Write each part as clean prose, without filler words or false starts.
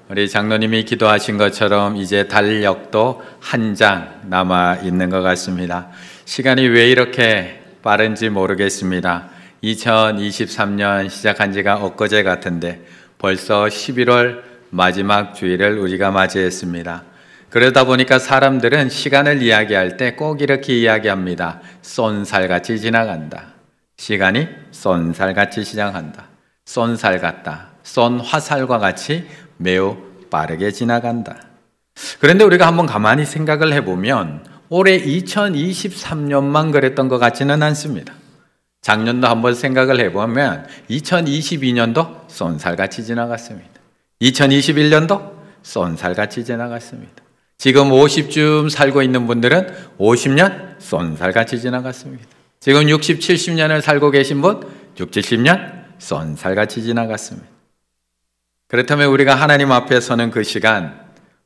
우리 장로님이 기도하신 것처럼 이제 달력도 한 장 남아 있는 것 같습니다. 시간이 왜 이렇게 빠른지 모르겠습니다. 2023년 시작한 지가 엊그제 같은데 벌써 11월 마지막 주일을 우리가 맞이했습니다. 그러다 보니까 사람들은 시간을 이야기할 때 꼭 이렇게 이야기합니다. 쏜살같이 지나간다. 시간이 쏜살같이 지나간다. 쏜살 같다. 쏜 화살과 같이 매우 빠르게 지나간다. 그런데 우리가 한번 가만히 생각을 해보면 올해 2023년만 그랬던 것 같지는 않습니다. 작년도 한번 생각을 해보면 2022년도 쏜살같이 지나갔습니다. 2021년도 쏜살같이 지나갔습니다. 지금 50쯤 살고 있는 분들은 50년 쏜살같이 지나갔습니다. 지금 60, 70년을 살고 계신 분 60, 70년 쏜살같이 지나갔습니다. 그렇다면 우리가 하나님 앞에 서는 그 시간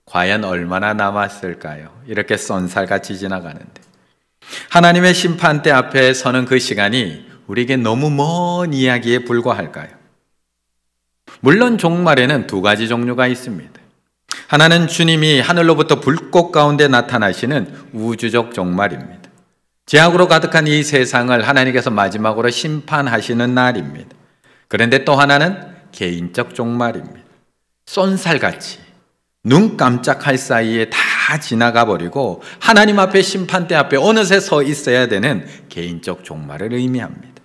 과연 얼마나 남았을까요? 이렇게 쏜살같이 지나가는데 하나님의 심판대 앞에 서는 그 시간이 우리에게 너무 먼 이야기에 불과할까요? 물론 종말에는 두 가지 종류가 있습니다. 하나는 주님이 하늘로부터 불꽃 가운데 나타나시는 우주적 종말입니다. 죄악으로 가득한 이 세상을 하나님께서 마지막으로 심판하시는 날입니다. 그런데 또 하나는 개인적 종말입니다. 쏜살같이 눈 깜짝할 사이에 다 지나가 버리고 하나님 앞에 심판대 앞에 어느새 서 있어야 되는 개인적 종말을 의미합니다.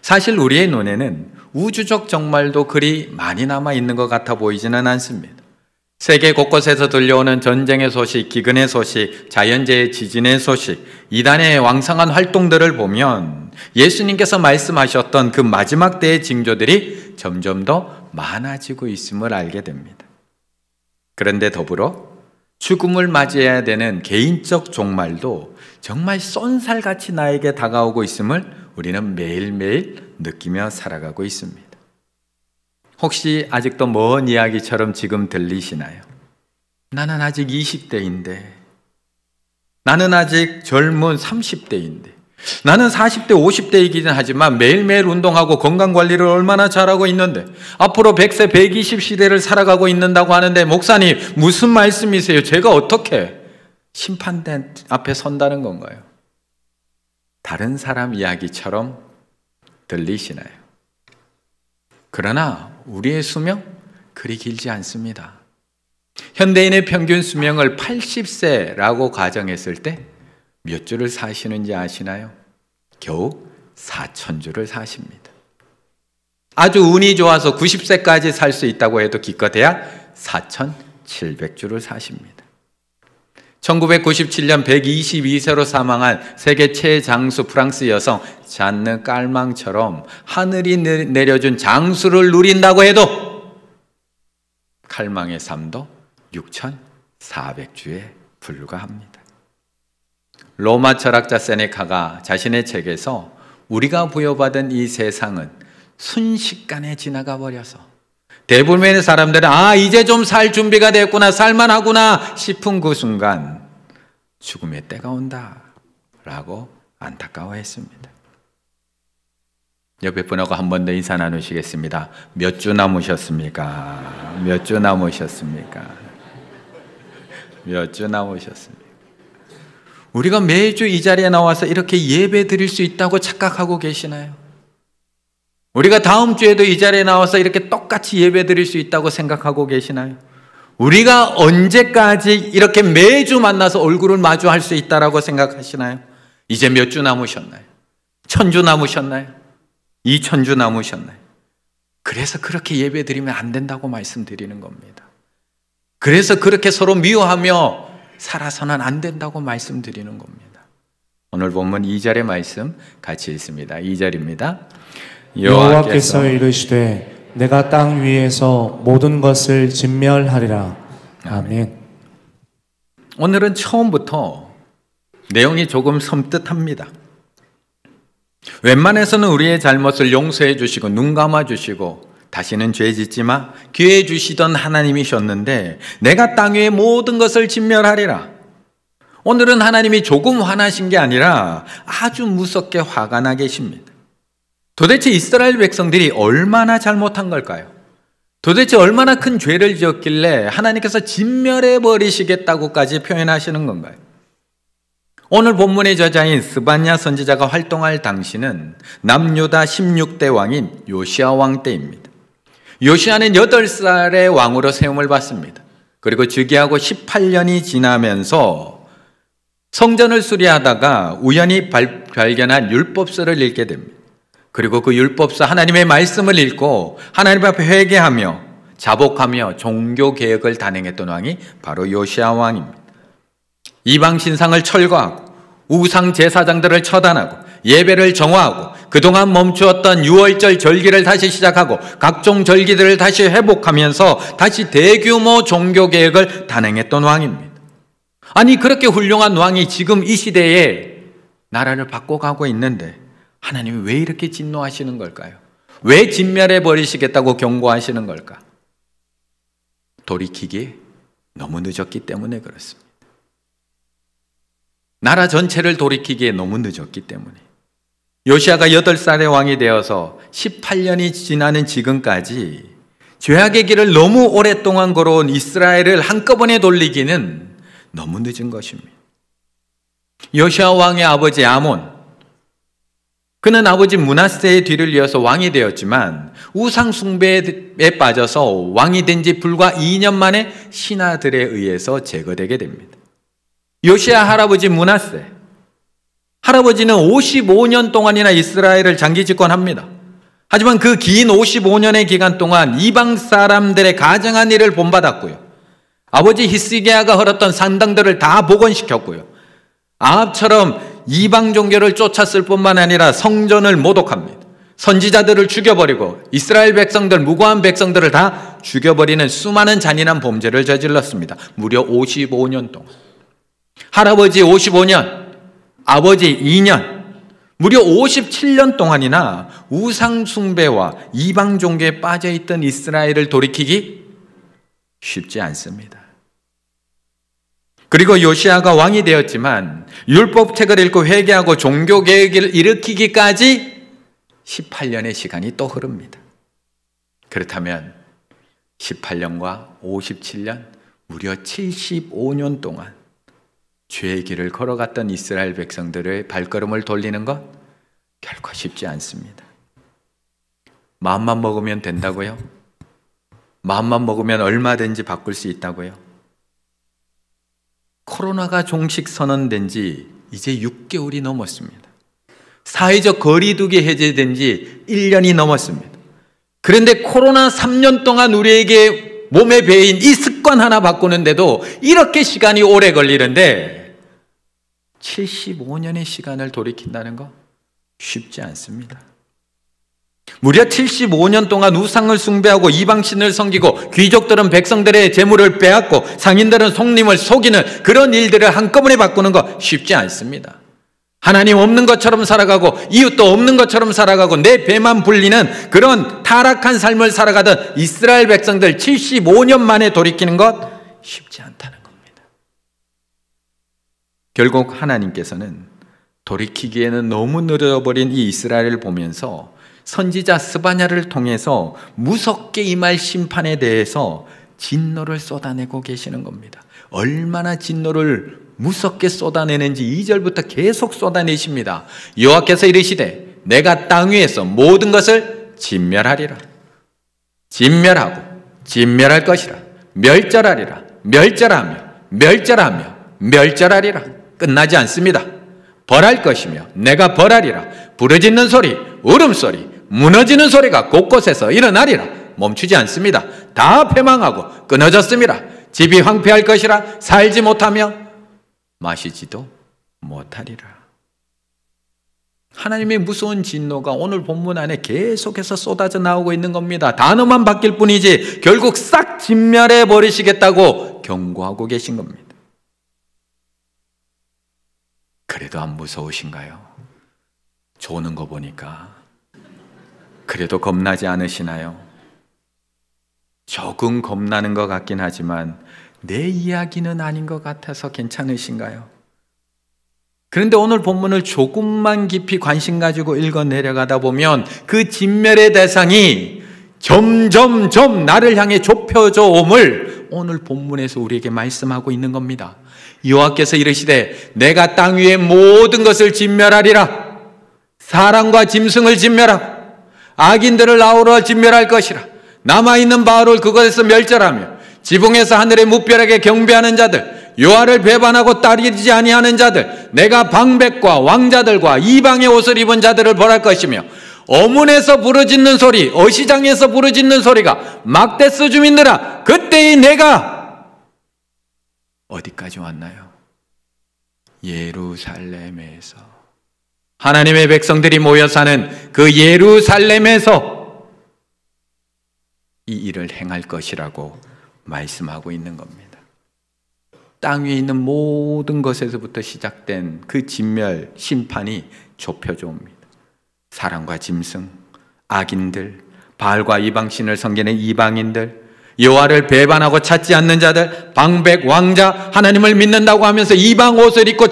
사실 우리의 눈에는 우주적 종말도 그리 많이 남아 있는 것 같아 보이지는 않습니다. 세계 곳곳에서 들려오는 전쟁의 소식, 기근의 소식, 자연재해, 지진의 소식, 이단의 왕성한 활동들을 보면 예수님께서 말씀하셨던 그 마지막 때의 징조들이 점점 더 많아지고 있음을 알게 됩니다. 그런데 더불어 죽음을 맞이해야 되는 개인적 종말도 정말 쏜살같이 나에게 다가오고 있음을 우리는 매일매일 느끼며 살아가고 있습니다. 혹시 아직도 먼 이야기처럼 지금 들리시나요? 나는 아직 20대인데, 나는 아직 젊은 30대인데, 나는 40대, 50대이기는 하지만 매일매일 운동하고 건강관리를 얼마나 잘하고 있는데 앞으로 100세, 120시대를 살아가고 있는다고 하는데 목사님 무슨 말씀이세요? 제가 어떻게 심판대 앞에 선다는 건가요? 다른 사람 이야기처럼 들리시나요? 그러나 우리의 수명 그리 길지 않습니다. 현대인의 평균 수명을 80세라고 가정했을 때 몇 주를 사시는지 아시나요? 겨우 4,000주를 사십니다. 아주 운이 좋아서 90세까지 살 수 있다고 해도 기껏해야 4,700주를 사십니다. 1997년 122세로 사망한 세계 최장수 프랑스 여성 잔느 깔망처럼 하늘이 내려준 장수를 누린다고 해도 칼망의 삶도 6,400주에 불과합니다. 로마 철학자 세네카가 자신의 책에서 우리가 부여받은 이 세상은 순식간에 지나가 버려서 대부분의 사람들은 이제 좀 살 준비가 됐구나, 살만하구나 싶은 그 순간 죽음의 때가 온다 라고 안타까워했습니다. 옆에 분하고 한 번 더 인사 나누시겠습니다. 몇 주 남으셨습니까? 몇 주 남으셨습니까? 몇 주 남으셨습니까? 우리가 매주 이 자리에 나와서 이렇게 예배 드릴 수 있다고 착각하고 계시나요? 우리가 다음 주에도 이 자리에 나와서 이렇게 똑같이 예배 드릴 수 있다고 생각하고 계시나요? 우리가 언제까지 이렇게 매주 만나서 얼굴을 마주할 수 있다고 생각하시나요? 이제 몇 주 남으셨나요? 1,000주 남으셨나요? 2,000주 남으셨나요? 그래서 그렇게 예배 드리면 안 된다고 말씀드리는 겁니다. 그래서 그렇게 서로 미워하며 살아서는 안 된다고 말씀드리는 겁니다. 오늘 본문 2절의 말씀 같이 읽습니다. 2절입니다. 여호와께서 이르시되 내가 땅 위에서 모든 것을 진멸하리라. 아멘. 오늘은 처음부터 내용이 조금 섬뜩합니다. 웬만해서는 우리의 잘못을 용서해 주시고 눈 감아 주시고 다시는 죄 짓지 마 기회 주시던 하나님이셨는데 내가 땅 위의 모든 것을 진멸하리라. 오늘은 하나님이 조금 화나신 게 아니라 아주 무섭게 화가 나 계십니다. 도대체 이스라엘 백성들이 얼마나 잘못한 걸까요? 도대체 얼마나 큰 죄를 지었길래 하나님께서 진멸해 버리시겠다고까지 표현하시는 건가요? 오늘 본문의 저자인 스바냐 선지자가 활동할 당시는 남유다 16대 왕인 요시야 왕 때입니다. 요시야는 8살의 왕으로 세움을 받습니다. 그리고 즉위하고 18년이 지나면서 성전을 수리하다가 우연히 발견한 율법서를 읽게 됩니다. 그리고 그 율법서 하나님의 말씀을 읽고 하나님 앞에 회개하며 자복하며 종교개혁을 단행했던 왕이 바로 요시야 왕입니다. 이방 신상을 철거하고 우상 제사장들을 처단하고 예배를 정화하고 그동안 멈추었던 유월절 절기를 다시 시작하고 각종 절기들을 다시 회복하면서 다시 대규모 종교개혁을 단행했던 왕입니다. 아니 그렇게 훌륭한 왕이 지금 이 시대에 나라를 바꿔가고 있는데 하나님이 왜 이렇게 진노하시는 걸까요? 왜 진멸해 버리시겠다고 경고하시는 걸까? 돌이키기에 너무 늦었기 때문에 그렇습니다. 나라 전체를 돌이키기에 너무 늦었기 때문에. 요시야가 8살의 왕이 되어서 18년이 지나는 지금까지 죄악의 길을 너무 오랫동안 걸어온 이스라엘을 한꺼번에 돌리기는 너무 늦은 것입니다. 요시야 왕의 아버지 아몬, 그는 아버지 므낫세의 뒤를 이어서 왕이 되었지만 우상 숭배에 빠져서 왕이 된 지 불과 2년 만에 신하들에 의해서 제거되게 됩니다. 요시야 할아버지 므낫세, 할아버지는 55년 동안이나 이스라엘을 장기 집권합니다. 하지만 그 긴 55년의 기간 동안 이방 사람들의 가증한 일을 본받았고요. 아버지 히스기야가 헐었던 산당들을 다 복원시켰고요. 아합처럼 이방 종교를 쫓았을 뿐만 아니라 성전을 모독합니다. 선지자들을 죽여버리고 이스라엘 백성들, 무고한 백성들을 다 죽여버리는 수많은 잔인한 범죄를 저질렀습니다. 무려 55년 동안. 할아버지 55년, 아버지 2년, 무려 57년 동안이나 우상 숭배와 이방 종교에 빠져있던 이스라엘을 돌이키기 쉽지 않습니다. 그리고 요시야가 왕이 되었지만 율법책을 읽고 회개하고 종교개혁을 일으키기까지 18년의 시간이 또 흐릅니다. 그렇다면 18년과 57년, 무려 75년 동안 죄의 길을 걸어갔던 이스라엘 백성들의 발걸음을 돌리는 것 결코 쉽지 않습니다. 마음만 먹으면 된다고요? 마음만 먹으면 얼마든지 바꿀 수 있다고요? 코로나가 종식 선언된 지 이제 6개월이 넘었습니다. 사회적 거리두기 해제된 지 1년이 넘었습니다. 그런데 코로나 3년 동안 우리에게 몸에 배인 이 습관 하나 바꾸는데도 이렇게 시간이 오래 걸리는데 75년의 시간을 돌이킨다는 거 쉽지 않습니다. 무려 75년 동안 우상을 숭배하고 이방신을 섬기고 귀족들은 백성들의 재물을 빼앗고 상인들은 손님을 속이는 그런 일들을 한꺼번에 바꾸는 거 쉽지 않습니다. 하나님 없는 것처럼 살아가고 이웃도 없는 것처럼 살아가고 내 배만 불리는 그런 타락한 삶을 살아가던 이스라엘 백성들 75년 만에 돌이키는 것 쉽지 않다는 겁니다. 결국 하나님께서는 돌이키기에는 너무 늦어버린 이 이스라엘을 보면서 선지자 스바냐를 통해서 무섭게 임할 심판에 대해서 진노를 쏟아내고 계시는 겁니다. 얼마나 진노를 무섭게 쏟아내는지 2절부터 계속 쏟아내십니다. 여호와께서 이르시되 내가 땅 위에서 모든 것을 진멸하리라. 진멸하고 진멸할 것이라. 멸절하리라. 멸절하며 멸절하며 멸절하리라. 끝나지 않습니다. 벌할 것이며 내가 벌하리라. 부르짖는 소리, 울음소리, 무너지는 소리가 곳곳에서 일어나리라. 멈추지 않습니다. 다 패망하고 끊어졌습니다. 집이 황폐할 것이라. 살지 못하며 마시지도 못하리라. 하나님의 무서운 진노가 오늘 본문 안에 계속해서 쏟아져 나오고 있는 겁니다. 단어만 바뀔 뿐이지 결국 싹 진멸해 버리시겠다고 경고하고 계신 겁니다. 그래도 안 무서우신가요? 조는 거 보니까 그래도 겁나지 않으시나요? 조금 겁나는 것 같긴 하지만 내 이야기는 아닌 것 같아서 괜찮으신가요? 그런데 오늘 본문을 조금만 깊이 관심 가지고 읽어 내려가다 보면 그 진멸의 대상이 점점점 나를 향해 좁혀져 옴을 오늘 본문에서 우리에게 말씀하고 있는 겁니다. 여호와께서 이르시되 내가 땅 위의 모든 것을 진멸하리라. 사람과 짐승을 진멸하고 악인들을 아우러 진멸할 것이라. 남아있는 바울을 그것에서 멸절하며 지붕에서 하늘의 무별하게 경배하는 자들, 여호와를 배반하고 따르지 아니하는 자들, 내가 방백과 왕자들과 이방의 옷을 입은 자들을 벌할 것이며 어문에서 부르짖는 소리, 어시장에서 부르짖는 소리가 막대스 주민들아 그때의 내가 어디까지 왔나요? 예루살렘에서 하나님의 백성들이 모여 사는 그 예루살렘에서 이 일을 행할 것이라고 말씀하고 있는 겁니다. 땅 위에 있는 모든 것에서부터 시작된 그 진멸 심판이 좁혀져 옵니다. 사람과 짐승, 악인들, 바알과 이방신을 섬기는 이방인들, 여호와를 배반하고 찾지 않는 자들, 방백, 왕자, 하나님을 믿는다고 하면서 이방 옷을 입고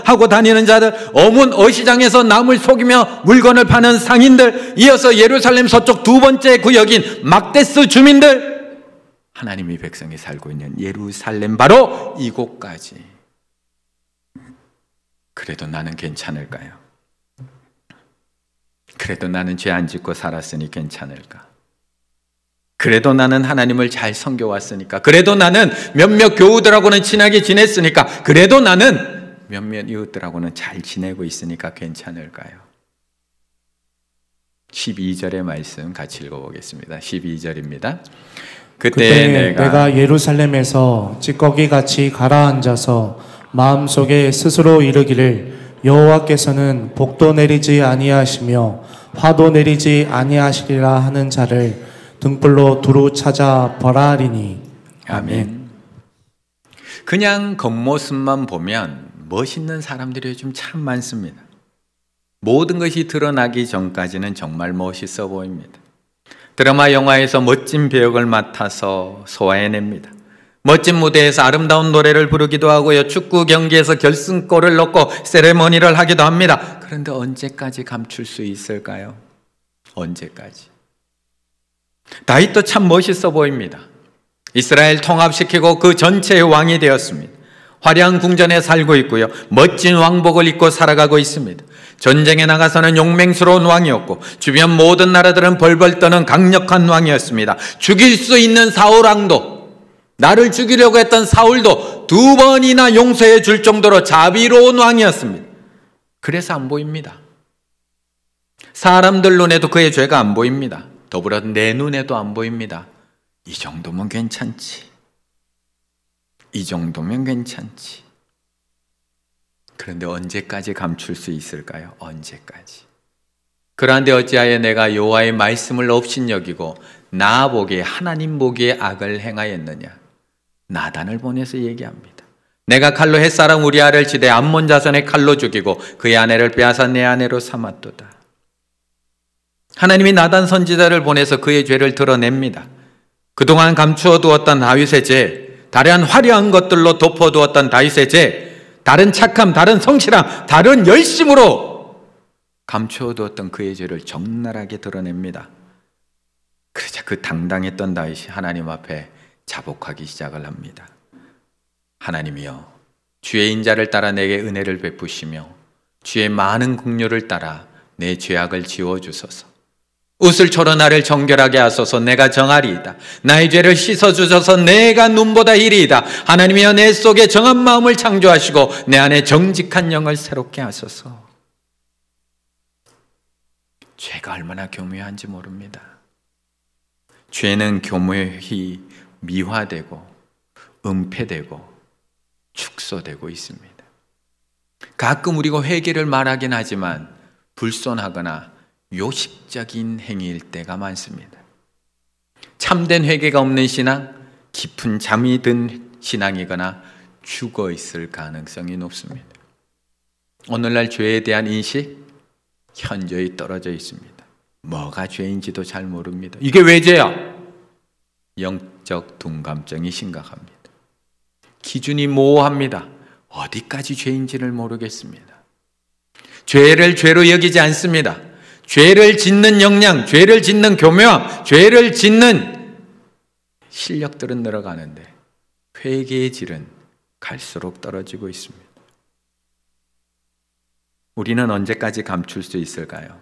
하고 다니는 자들, 어문 어시장에서 남을 속이며 물건을 파는 상인들, 이어서 예루살렘 서쪽 두 번째 구역인 막대스 주민들, 하나님의 백성이 살고 있는 예루살렘 바로 이곳까지. 그래도 나는 괜찮을까요? 그래도 나는 죄 안 짓고 살았으니 괜찮을까? 그래도 나는 하나님을 잘 섬겨왔으니까, 그래도 나는 몇몇 교우들하고는 친하게 지냈으니까, 그래도 나는 몇몇 이웃들하고는 잘 지내고 있으니까 괜찮을까요? 12절의 말씀 같이 읽어보겠습니다. 12절입니다. 그때 내가 예루살렘에서 찌꺼기같이 가라앉아서 마음속에 스스로 이르기를 여호와께서는 복도 내리지 아니하시며 화도 내리지 아니하시리라 하는 자를 등불로 두루 찾아 벌하리니. 아멘. 그냥 겉모습만 보면 멋있는 사람들이 요즘 참 많습니다. 모든 것이 드러나기 전까지는 정말 멋있어 보입니다. 드라마 영화에서 멋진 배역을 맡아서 소화해냅니다. 멋진 무대에서 아름다운 노래를 부르기도 하고요. 축구 경기에서 결승골을 넣고 세레머니를 하기도 합니다. 그런데 언제까지 감출 수 있을까요? 언제까지? 다윗도 참 멋있어 보입니다. 이스라엘 통합시키고 그 전체의 왕이 되었습니다. 화려한 궁전에 살고 있고요. 멋진 왕복을 입고 살아가고 있습니다. 전쟁에 나가서는 용맹스러운 왕이었고 주변 모든 나라들은 벌벌 떠는 강력한 왕이었습니다. 죽일 수 있는 사울왕도, 나를 죽이려고 했던 사울도 2번이나 용서해 줄 정도로 자비로운 왕이었습니다. 그래서 안 보입니다. 사람들 눈에도 그의 죄가 안 보입니다. 더불어 내 눈에도 안 보입니다. 이 정도면 괜찮지. 이 정도면 괜찮지. 그런데 언제까지 감출 수 있을까요? 언제까지? 그런데 어찌하여 내가 여호와의 말씀을 업신여기고 나 보기에, 하나님 보기에 악을 행하였느냐? 나단을 보내서 얘기합니다. 내가 칼로 햇사람 우리아를 치되 암몬 자손의 칼로 죽이고 그의 아내를 빼앗아 내 아내로 삼았도다. 하나님이 나단 선지자를 보내서 그의 죄를 드러냅니다. 그동안 감추어 두었던 다윗의 죄, 다른 화려한 것들로 덮어두었던 다윗의 죄, 다른 착함, 다른 성실함, 다른 열심으로 감추어 두었던 그의 죄를 적나라하게 드러냅니다. 그러자 그 당당했던 다윗이 하나님 앞에 자복하기 시작을 합니다. 하나님이여, 주의 인자를 따라 내게 은혜를 베푸시며 주의 많은 긍휼을 따라 내 죄악을 지워주소서. 웃을초로 나를 정결하게 하소서. 내가 정하리이다. 나의 죄를 씻어주셔서 내가 눈보다 이리이다. 하나님이여, 내 속에 정한 마음을 창조하시고 내 안에 정직한 영을 새롭게 하소서. 죄가 얼마나 교묘한지 모릅니다. 죄는 교묘히 미화되고 은폐되고 축소되고 있습니다. 가끔 우리가 회개를 말하긴 하지만 불손하거나 요식적인 행위일 때가 많습니다. 참된 회개가 없는 신앙, 깊은 잠이 든 신앙이거나 죽어 있을 가능성이 높습니다. 오늘날 죄에 대한 인식 현저히 떨어져 있습니다. 뭐가 죄인지도 잘 모릅니다. 이게 왜 죄야? 영적 둔감증이 심각합니다. 기준이 모호합니다. 어디까지 죄인지를 모르겠습니다. 죄를 죄로 여기지 않습니다. 죄를 짓는 역량, 죄를 짓는 교묘함, 죄를 짓는 실력들은 늘어가는데 회개의 질은 갈수록 떨어지고 있습니다. 우리는 언제까지 감출 수 있을까요?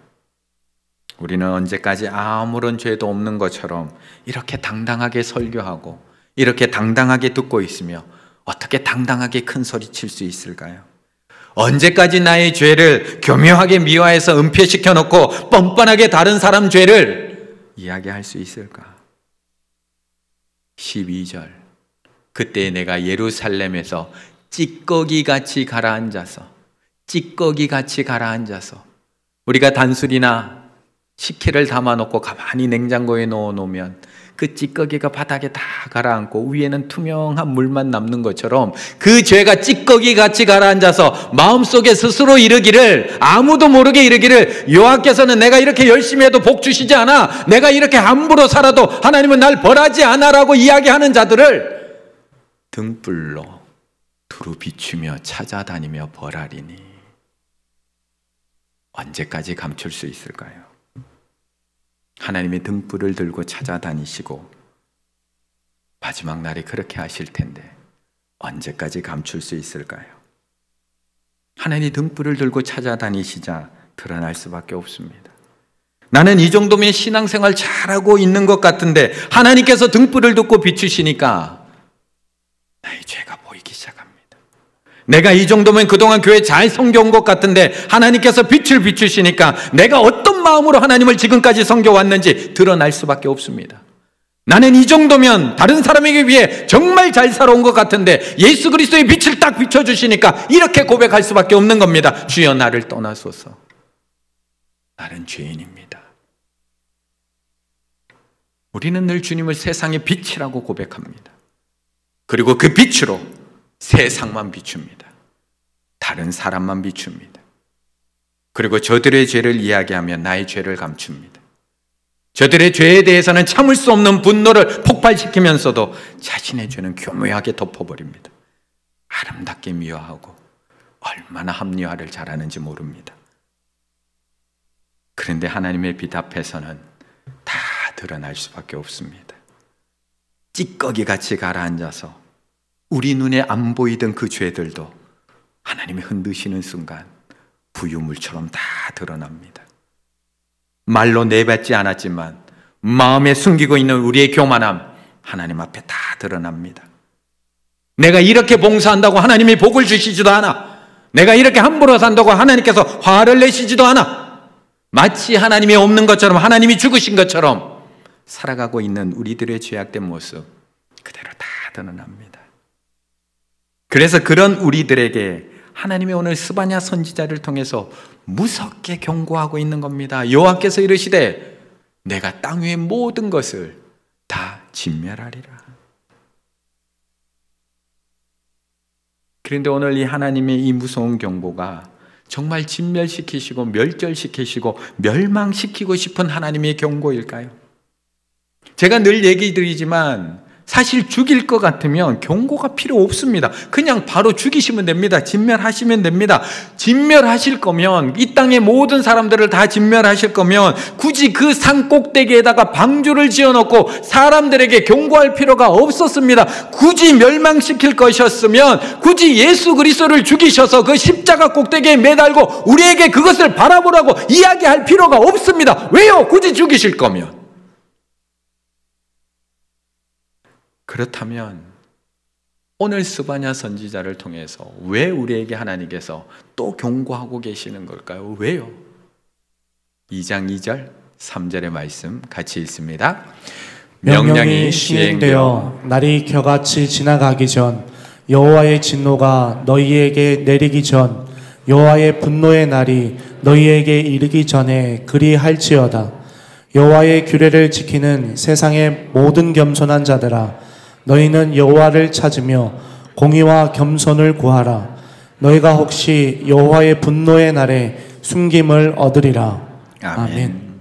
우리는 언제까지 아무런 죄도 없는 것처럼 이렇게 당당하게 설교하고 이렇게 당당하게 듣고 있으며 어떻게 당당하게 큰 소리 칠 수 있을까요? 언제까지 나의 죄를 교묘하게 미화해서 은폐시켜 놓고 뻔뻔하게 다른 사람 죄를 이야기할 수 있을까? 12절, 그때 내가 예루살렘에서 찌꺼기같이 가라앉아서, 찌꺼기같이 가라앉아서, 우리가 단술이나 식혜를 담아놓고 가만히 냉장고에 넣어놓으면 그 찌꺼기가 바닥에 다 가라앉고 위에는 투명한 물만 남는 것처럼 그 죄가 찌꺼기같이 가라앉아서 마음속에 스스로 이르기를, 아무도 모르게 이르기를, 여호와께서는 내가 이렇게 열심히 해도 복 주시지 않아, 내가 이렇게 함부로 살아도 하나님은 날 벌하지 않아 라고 이야기하는 자들을 등불로 두루 비추며 찾아다니며 벌하리니 언제까지 감출 수 있을까요? 하나님의 등불을 들고 찾아다니시고 마지막 날에 그렇게 하실 텐데 언제까지 감출 수 있을까요? 하나님이 등불을 들고 찾아다니시자 드러날 수밖에 없습니다. 나는 이 정도면 신앙생활 잘하고 있는 것 같은데 하나님께서 등불을 듣고 비추시니까 나의 죄가 보이기 시작합니다. 내가 이 정도면 그동안 교회 잘 섬겨온 것 같은데 하나님께서 빛을 비추시니까 내가 어떤 마음으로 하나님을 지금까지 섬겨왔는지 드러날 수밖에 없습니다. 나는 이 정도면 다른 사람에게 비해 정말 잘 살아온 것 같은데 예수 그리스도의 빛을 딱 비춰주시니까 이렇게 고백할 수밖에 없는 겁니다. 주여 나를 떠나소서. 나는 죄인입니다. 우리는 늘 주님을 세상의 빛이라고 고백합니다. 그리고 그 빛으로 세상만 비춥니다. 다른 사람만 비춥니다. 그리고 저들의 죄를 이야기하며 나의 죄를 감춥니다. 저들의 죄에 대해서는 참을 수 없는 분노를 폭발시키면서도 자신의 죄는 교묘하게 덮어버립니다. 아름답게 미화하고 얼마나 합리화를 잘하는지 모릅니다. 그런데 하나님의 빛 앞에서는 다 드러날 수밖에 없습니다. 찌꺼기같이 가라앉아서 우리 눈에 안 보이던 그 죄들도 하나님이 흔드시는 순간 부유물처럼 다 드러납니다. 말로 내뱉지 않았지만 마음에 숨기고 있는 우리의 교만함 하나님 앞에 다 드러납니다. 내가 이렇게 봉사한다고 하나님이 복을 주시지도 않아. 내가 이렇게 함부로 산다고 하나님께서 화를 내시지도 않아. 마치 하나님이 없는 것처럼, 하나님이 죽으신 것처럼 살아가고 있는 우리들의 죄악된 모습 그대로 다 드러납니다. 그래서 그런 우리들에게 하나님이 오늘 스바냐 선지자를 통해서 무섭게 경고하고 있는 겁니다. 여호와께서 이르시되 내가 땅 위의 모든 것을 다 진멸하리라. 그런데 오늘 이 하나님의 이 무서운 경고가 정말 진멸시키시고 멸절시키시고 멸망시키고 싶은 하나님의 경고일까요? 제가 늘 얘기 드리지만 사실 죽일 것 같으면 경고가 필요 없습니다. 그냥 바로 죽이시면 됩니다. 진멸하시면 됩니다. 진멸하실 거면, 이 땅의 모든 사람들을 다 진멸하실 거면 굳이 그 산 꼭대기에다가 방주를 지어놓고 사람들에게 경고할 필요가 없었습니다. 굳이 멸망시킬 것이었으면 굳이 예수 그리스도를 죽이셔서 그 십자가 꼭대기에 매달고 우리에게 그것을 바라보라고 이야기할 필요가 없습니다. 왜요? 굳이 죽이실 거면. 그렇다면 오늘 스바냐 선지자를 통해서 왜 우리에게 하나님께서 또 경고하고 계시는 걸까요? 왜요? 2장 2절 3절의 말씀 같이 읽습니다. 명령이 시행되어 날이 겨같이 지나가기 전, 여호와의 진노가 너희에게 내리기 전, 여호와의 분노의 날이 너희에게 이르기 전에 그리할지어다. 여호와의 규례를 지키는 세상의 모든 겸손한 자들아, 너희는 여호와를 찾으며 공의와 겸손을 구하라. 너희가 혹시 여호와의 분노의 날에 숨김을 얻으리라. 아멘.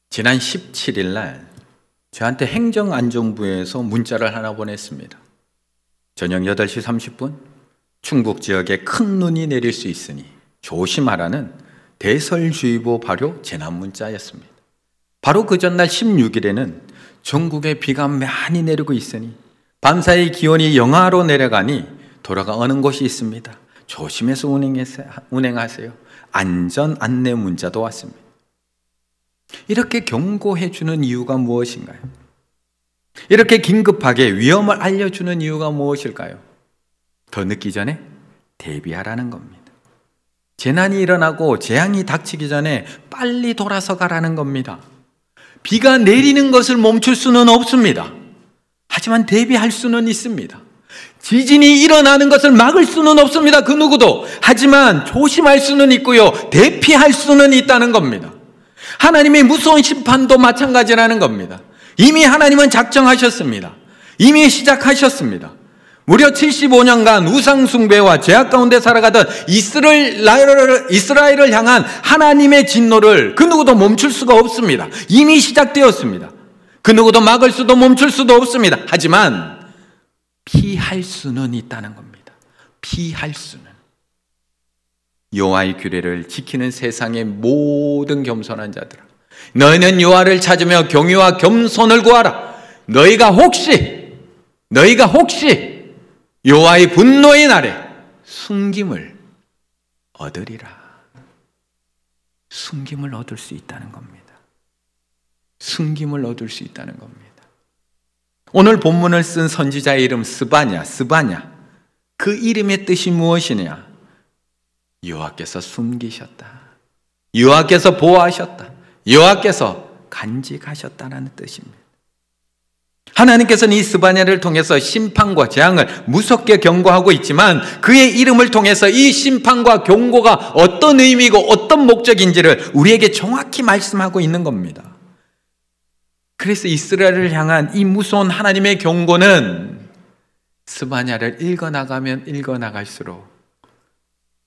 지난 17일 날 저한테 행정안전부에서 문자를 하나 보냈습니다. 저녁 8시 30분 충북 지역에 큰 눈이 내릴 수 있으니 조심하라는 대설주의보 발효 재난문자였습니다. 바로 그 전날 16일에는 전국에 비가 많이 내리고 있으니 밤사이 기온이 영하로 내려가니 돌아가는 곳이 있습니다. 조심해서 운행하세요. 안전 안내 문자도 왔습니다. 이렇게 경고해 주는 이유가 무엇인가요? 이렇게 긴급하게 위험을 알려주는 이유가 무엇일까요? 더 늦기 전에 대비하라는 겁니다. 재난이 일어나고 재앙이 닥치기 전에 빨리 돌아서 가라는 겁니다. 비가 내리는 것을 멈출 수는 없습니다. 하지만 대비할 수는 있습니다. 지진이 일어나는 것을 막을 수는 없습니다. 그 누구도. 하지만 조심할 수는 있고요. 대피할 수는 있다는 겁니다. 하나님의 무서운 심판도 마찬가지라는 겁니다. 이미 하나님은 작정하셨습니다. 이미 시작하셨습니다. 무려 75년간 우상 숭배와 죄악 가운데 살아가던 이스라엘을 향한 하나님의 진노를 그 누구도 멈출 수가 없습니다. 이미 시작되었습니다. 그 누구도 막을 수도 멈출 수도 없습니다. 하지만 피할 수는 있다는 겁니다. 피할 수는. 여호와의 규례를 지키는 세상의 모든 겸손한 자들아, 너희는 여호와를 찾으며 경외와 겸손을 구하라. 너희가 혹시 여호와의 분노의 날에 숨김을 얻으리라. 숨김을 얻을 수 있다는 겁니다. 숨김을 얻을 수 있다는 겁니다. 오늘 본문을 쓴 선지자의 이름 스바냐. 그 이름의 뜻이 무엇이냐? 여호와께서 숨기셨다. 여호와께서 보호하셨다. 여호와께서 간직하셨다라는 뜻입니다. 하나님께서는 이 스바냐를 통해서 심판과 재앙을 무섭게 경고하고 있지만 그의 이름을 통해서 이 심판과 경고가 어떤 의미고 어떤 목적인지를 우리에게 정확히 말씀하고 있는 겁니다. 그래서 이스라엘을 향한 이 무서운 하나님의 경고는 스바냐를 읽어나가면 읽어나갈수록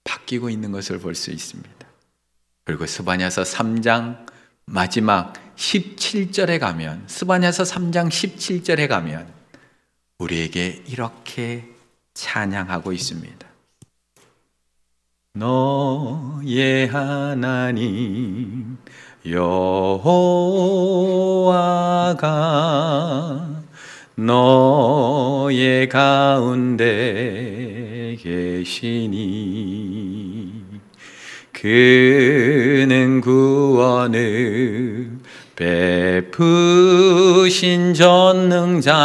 바뀌고 있는 것을 볼 수 있습니다. 그리고 스바냐서 3장 마지막 17절에 가면, 스바냐서 3장 17절에 가면 우리에게 이렇게 찬양하고 있습니다. 너의 하나님 여호와가 너의 가운데 계시니 그는 구원을 베푸신 전능자시라.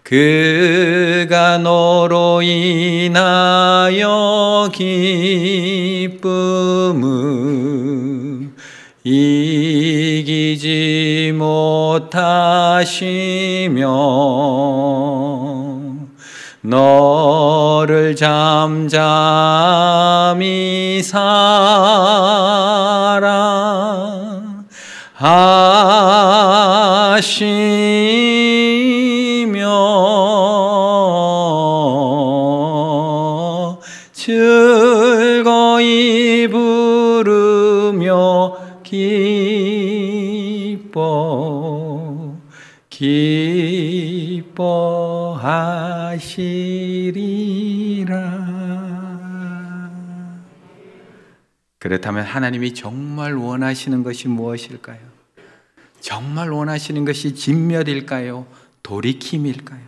그가 너로 인하여 기쁨을 이기지 못하시며 너를 잠잠히 사랑하시며 즐거이 부르며 기뻐하시리라. 그렇다면 하나님이 정말 원하시는 것이 무엇일까요? 정말 원하시는 것이 진멸일까요? 돌이킴일까요?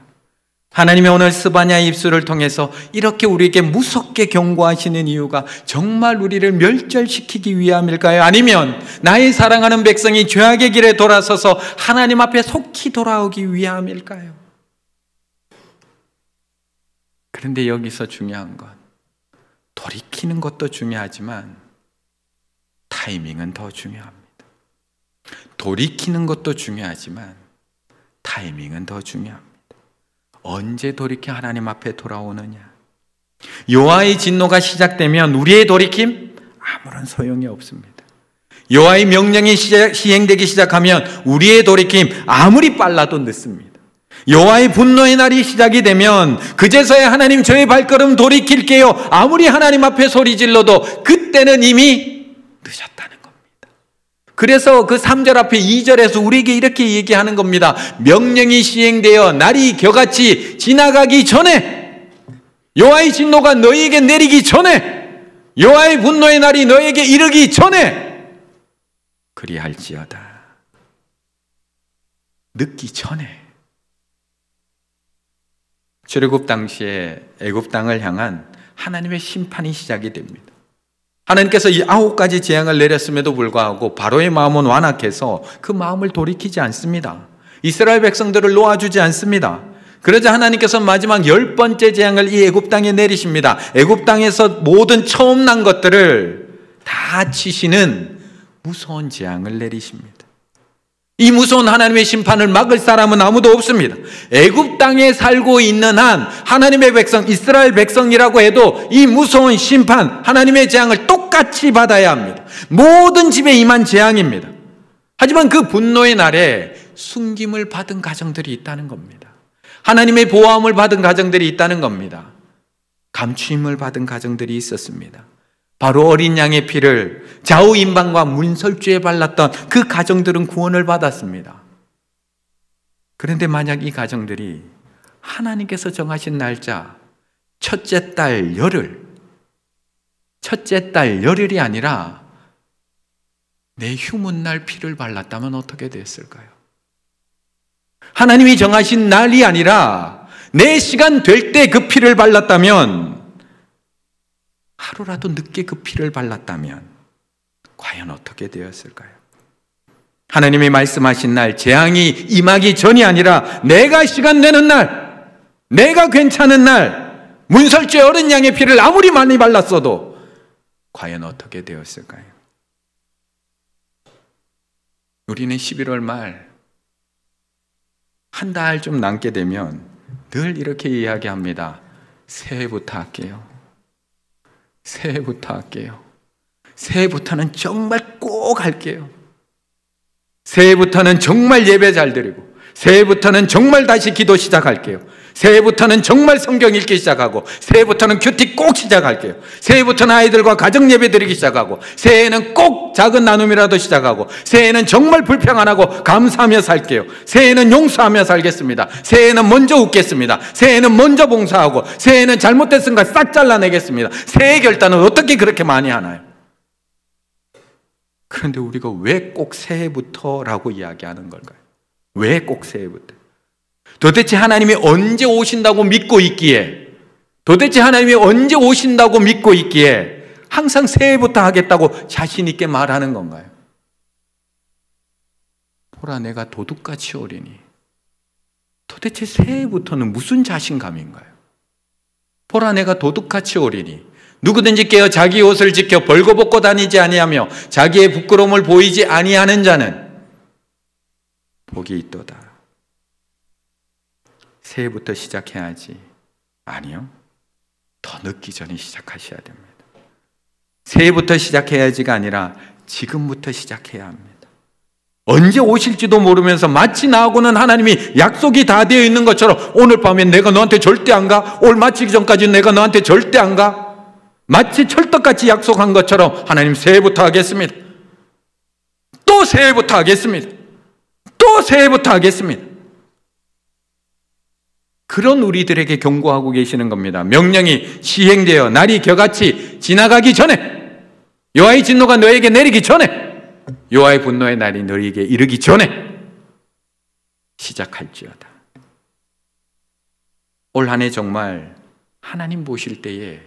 하나님이 오늘 스바냐의 입술을 통해서 이렇게 우리에게 무섭게 경고하시는 이유가 정말 우리를 멸절시키기 위함일까요? 아니면 나의 사랑하는 백성이 죄악의 길에 돌아서서 하나님 앞에 속히 돌아오기 위함일까요? 그런데 여기서 중요한 건 돌이키는 것도 중요하지만 타이밍은 더 중요합니다. 돌이키는 것도 중요하지만 타이밍은 더 중요합니다. 언제 돌이켜 하나님 앞에 돌아오느냐? 여호와의 진노가 시작되면 우리의 돌이킴 아무런 소용이 없습니다. 여호와의 명령이 시행되기 시작하면 우리의 돌이킴 아무리 빨라도 늦습니다. 여호와의 분노의 날이 시작이 되면 그제서야 하나님 저의 발걸음 돌이킬게요 아무리 하나님 앞에 소리 질러도 그때는 이미 늦었다는 겁니다. 그래서 그 3절 앞에 2절에서 우리에게 이렇게 얘기하는 겁니다. 명령이 시행되어 날이 겨같이 지나가기 전에, 여호와의 진노가 너희에게 내리기 전에, 여호와의 분노의 날이 너희에게 이르기 전에 그리할지어다. 늦기 전에. 출애굽 당시에 애굽 땅을 향한 하나님의 심판이 시작이 됩니다. 하나님께서 이 9가지 재앙을 내렸음에도 불구하고 바로의 마음은 완악해서 그 마음을 돌이키지 않습니다. 이스라엘 백성들을 놓아주지 않습니다. 그러자 하나님께서 마지막 10번째 재앙을 이 애굽 땅에 내리십니다. 애굽 땅에서 모든 처음 난 것들을 다 치시는 무서운 재앙을 내리십니다. 이 무서운 하나님의 심판을 막을 사람은 아무도 없습니다. 애굽 땅에 살고 있는 한 하나님의 백성, 이스라엘 백성이라고 해도 이 무서운 심판, 하나님의 재앙을 똑같이 받아야 합니다. 모든 집에 임한 재앙입니다. 하지만 그 분노의 날에 숨김을 받은 가정들이 있다는 겁니다. 하나님의 보호함을 받은 가정들이 있다는 겁니다. 감추임을 받은 가정들이 있었습니다. 바로 어린 양의 피를 좌우 임방과 문설주에 발랐던 그 가정들은 구원을 받았습니다. 그런데 만약 이 가정들이 하나님께서 정하신 날짜 첫째 달 열흘이 아니라 내 휴문날 피를 발랐다면 어떻게 됐을까요? 하나님이 정하신 날이 아니라 내 시간 될 때 그 피를 발랐다면, 하루라도 늦게 그 피를 발랐다면 과연 어떻게 되었을까요? 하나님이 말씀하신 날, 재앙이 임하기 전이 아니라 내가 시간 내는 날, 내가 괜찮은 날, 문설주에 어린 양의 피를 아무리 많이 발랐어도 과연 어떻게 되었을까요? 우리는 11월 말 한 달 좀 남게 되면 늘 이렇게 이야기합니다. 새해부터 할게요. 새해부터 할게요. 새해부터는 정말 꼭 할게요. 새해부터는 정말 예배 잘 드리고, 새해부터는 정말 다시 기도 시작할게요. 새해부터는 정말 성경 읽기 시작하고, 새해부터는 큐티 꼭 시작할게요. 새해부터는 아이들과 가정 예배 드리기 시작하고, 새해에는 꼭 작은 나눔이라도 시작하고, 새해에는 정말 불평 안 하고 감사하며 살게요. 새해에는 용서하며 살겠습니다. 새해에는 먼저 웃겠습니다. 새해에는 먼저 봉사하고, 새해에는 잘못됐은 걸 싹 잘라내겠습니다. 새해 결단은 어떻게 그렇게 많이 하나요? 그런데 우리가 왜 꼭 새해부터라고 이야기하는 걸까요? 왜 꼭 새해부터? 도대체 하나님이 언제 오신다고 믿고 있기에, 도대체 하나님이 언제 오신다고 믿고 있기에 항상 새해부터 하겠다고 자신 있게 말하는 건가요? 보라 내가 도둑같이 오리니. 도대체 새해부터는 무슨 자신감인가요? 보라 내가 도둑같이 오리니. 누구든지 깨어 자기 옷을 지켜 벌거벗고 다니지 아니하며 자기의 부끄러움을 보이지 아니하는 자는 복이 있도다. 새해부터 시작해야지. 아니요. 더 늦기 전에 시작하셔야 됩니다. 새해부터 시작해야지가 아니라 지금부터 시작해야 합니다. 언제 오실지도 모르면서 마치 나하고는 하나님이 약속이 다 되어 있는 것처럼, 오늘 밤에 내가 너한테 절대 안 가, 올 마치기 전까지 내가 너한테 절대 안 가, 마치 철떡같이 약속한 것처럼 하나님 새해부터 하겠습니다. 또 새해부터 하겠습니다. 또 새해부터 하겠습니다. 그런 우리들에게 경고하고 계시는 겁니다. 명령이 시행되어 날이 겨같이 지나가기 전에, 여호와의 진노가 너에게 내리기 전에, 여호와의 분노의 날이 너에게 이르기 전에 시작할지어다. 올 한 해 정말 하나님 보실 때에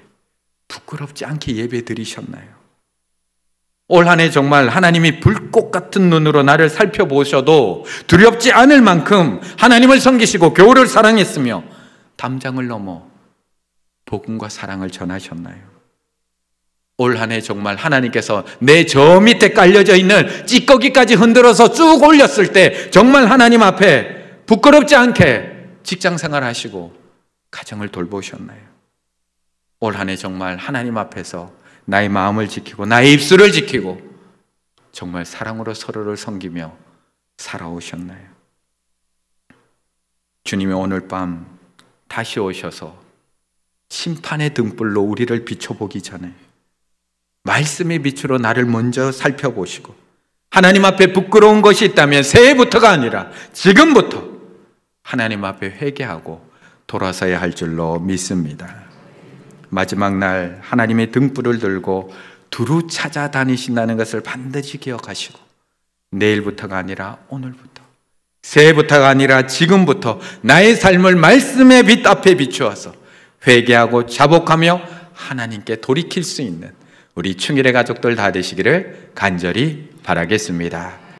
부끄럽지 않게 예배 드리셨나요? 올 한 해 정말 하나님이 불꽃 같은 눈으로 나를 살펴보셔도 두렵지 않을 만큼 하나님을 섬기시고 교회를 사랑했으며 담장을 넘어 복음과 사랑을 전하셨나요? 올 한 해 정말 하나님께서 내 저 밑에 깔려져 있는 찌꺼기까지 흔들어서 쭉 올렸을 때 정말 하나님 앞에 부끄럽지 않게 직장생활 하시고 가정을 돌보셨나요? 올 한 해 정말 하나님 앞에서 나의 마음을 지키고 나의 입술을 지키고 정말 사랑으로 서로를 섬기며 살아오셨나요? 주님이 오늘 밤 다시 오셔서 심판의 등불로 우리를 비춰보기 전에 말씀의 빛으로 나를 먼저 살펴보시고 하나님 앞에 부끄러운 것이 있다면 새해부터가 아니라 지금부터 하나님 앞에 회개하고 돌아서야 할 줄로 믿습니다. 마지막 날 하나님의 등불을 들고 두루 찾아다니신다는 것을 반드시 기억하시고 내일부터가 아니라 오늘부터, 새해부터가 아니라 지금부터 나의 삶을 말씀의 빛 앞에 비추어서 회개하고 자복하며 하나님께 돌이킬 수 있는 우리 충일의 가족들 다 되시기를 간절히 바라겠습니다.